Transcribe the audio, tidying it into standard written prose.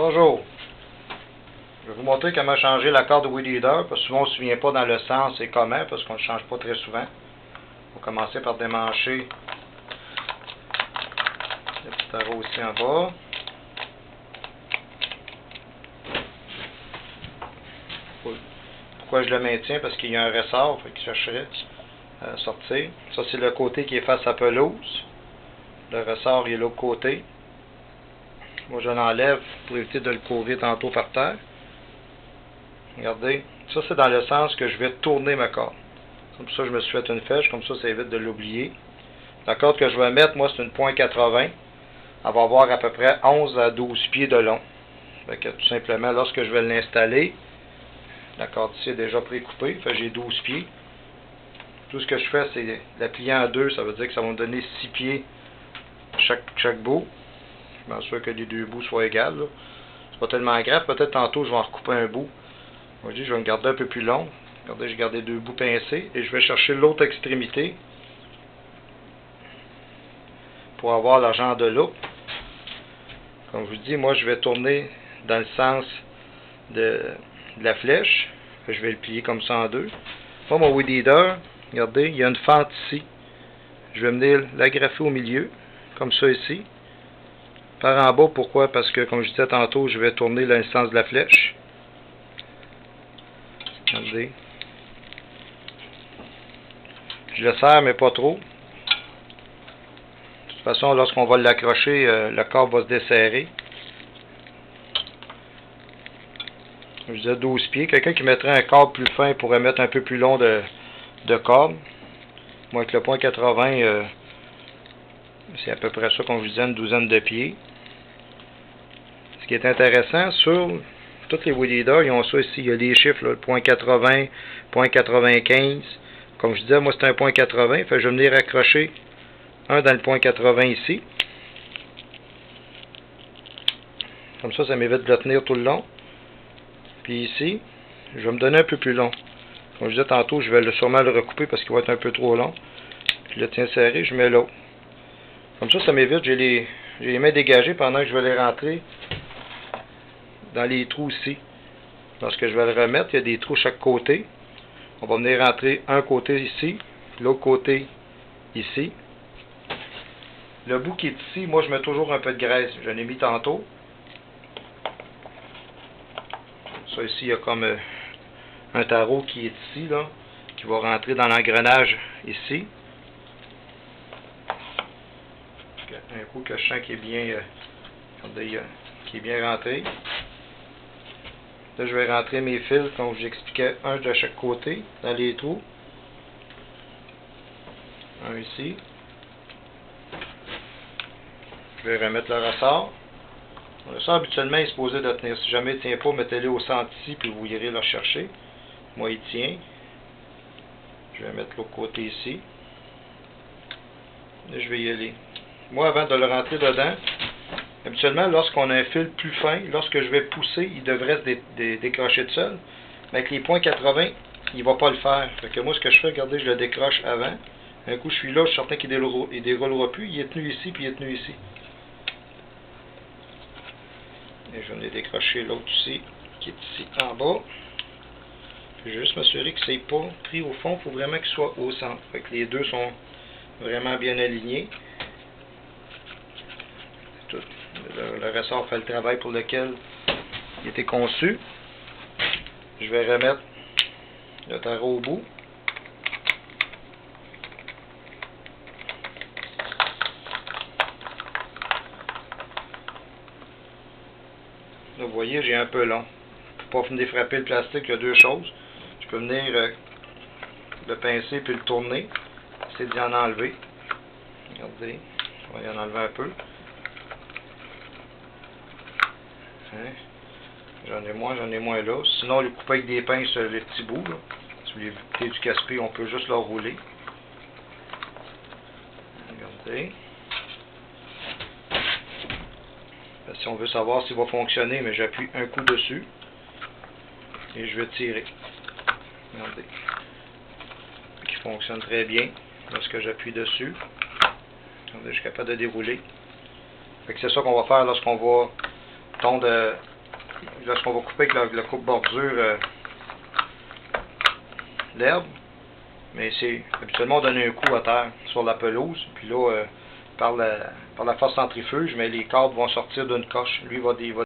Bonjour. Je vais vous montrer comment changer la corde Weed Eater, parce que souvent on ne se souvient pas dans le sens et comment, parce qu'on ne le change pas très souvent. On va commencer par démancher le petit tarot ici en bas. Pourquoi je le maintiens? Parce qu'il y a un ressort, fait qu'il chercherait à sortir. Ça, c'est le côté qui est face à pelouse. Le ressort il est l'autre côté. Moi, je l'enlève pour éviter de le couvrir tantôt par terre. Regardez, ça c'est dans le sens que je vais tourner ma corde. Comme ça, je me suis fait une flèche, comme ça évite de l'oublier. La corde que je vais mettre, moi, c'est une .80. Elle va avoir à peu près 11 à 12 pieds de long. Fait que, tout simplement, lorsque je vais l'installer, la corde ici est déjà précoupée, fait que j'ai 12 pieds. Tout ce que je fais, c'est la plier en deux, ça veut dire que ça va me donner 6 pieds chaque bout. Je m'assure que les deux bouts soient égaux. C'est pas tellement grave, peut-être tantôt je vais en recouper un bout. Moi, je vais me garder un peu plus long. Regardez, j'ai gardé deux bouts pincés et je vais chercher l'autre extrémité pour avoir la genre de loupe. Comme je vous dis, moi je vais tourner dans le sens de la flèche. Je vais le plier comme ça en deux. Moi, mon Weed Eater, regardez, il y a une fente ici. Je vais venir l'agrafer au milieu, comme ça ici. Par en bas, pourquoi? Parce que, comme je disais tantôt, je vais tourner dans le sens de la flèche. Regardez. Je le serre, mais pas trop. De toute façon, lorsqu'on va l'accrocher, le corps va se desserrer. Je disais 12 pieds. Quelqu'un qui mettrait un corps plus fin pourrait mettre un peu plus long de corde. Moi, avec le .80, c'est à peu près ça, comme je vous disais, une douzaine de pieds. Ce qui est intéressant, sur tous les Weed Eater, ils ont ça ici. Il y a les chiffres, là, .80, .95. Comme je disais, moi, c'est un .80. Fait que je vais venir accrocher un dans le .80 ici. Comme ça m'évite de le tenir tout le long. Puis ici, je vais me donner un peu plus long. Comme je disais tantôt, je vais sûrement le recouper parce qu'il va être un peu trop long. Je le tiens serré, je mets l'autre. Comme ça m'évite, j'ai les mains dégagées pendant que je vais les rentrer dans les trous ici. Lorsque je vais le remettre, il y a des trous chaque côté. On va venir rentrer un côté ici, l'autre côté ici. Le bout qui est ici, moi je mets toujours un peu de graisse. Je l'ai mis tantôt. Ça ici, il y a comme un tarot qui est ici, là, qui va rentrer dans l'engrenage ici. Un coup que je sens qui est bien, qui est bien rentré. Là, je vais rentrer mes fils, comme je vous expliquais, un de chaque côté, dans les trous. Un ici. Je vais remettre le ressort. Le ressort, habituellement, il est supposé de tenir. Si jamais il ne tient pas, mettez-le au centre ici, puis vous irez le rechercher. Moi, il tient. Je vais mettre l'autre côté ici. Là, je vais y aller. Moi, avant de le rentrer dedans, habituellement, lorsqu'on a un fil plus fin, lorsque je vais pousser, il devrait se décrocher de seul. Mais avec les .80, il ne va pas le faire. Fait que moi, ce que je fais, regardez, je le décroche avant. Un coup, je suis là, je suis certain qu'il ne déroulera plus. Il est tenu ici, puis il est tenu ici. Et je vais décrocher l'autre ici, qui est ici en bas. Je vais juste m'assurer que ce n'est pas pris au fond. Il faut vraiment qu'il soit au centre. Fait que les deux sont vraiment bien alignés. Le ressort fait le travail pour lequel il était conçu. Je vais remettre le tarot au bout. Là, vous voyez, j'ai un peu long. Pour pas venir frapper le plastique, il y a deux choses. Je peux venir le pincer puis le tourner. Essayer d'y en enlever. Regardez, on va y en enlever un peu. Hein? J'en ai moins là. Sinon, le couper avec des pinces, les petits bouts. Là. Si vous voulez éviter du casse-pied, on peut juste le rouler. Regardez. Si on veut savoir s'il va fonctionner, mais j'appuie un coup dessus. Et je vais tirer. Regardez. Il fonctionne très bien lorsque j'appuie dessus. Regardez, je suis capable de dérouler. C'est ça qu'on va faire lorsqu'on va tondre lorsqu'on va couper avec le coupe-bordure l'herbe. Mais c'est habituellement on donne un coup à terre sur la pelouse, puis là, par la force centrifuge, mais les câbles vont sortir d'une coche. Lui, il va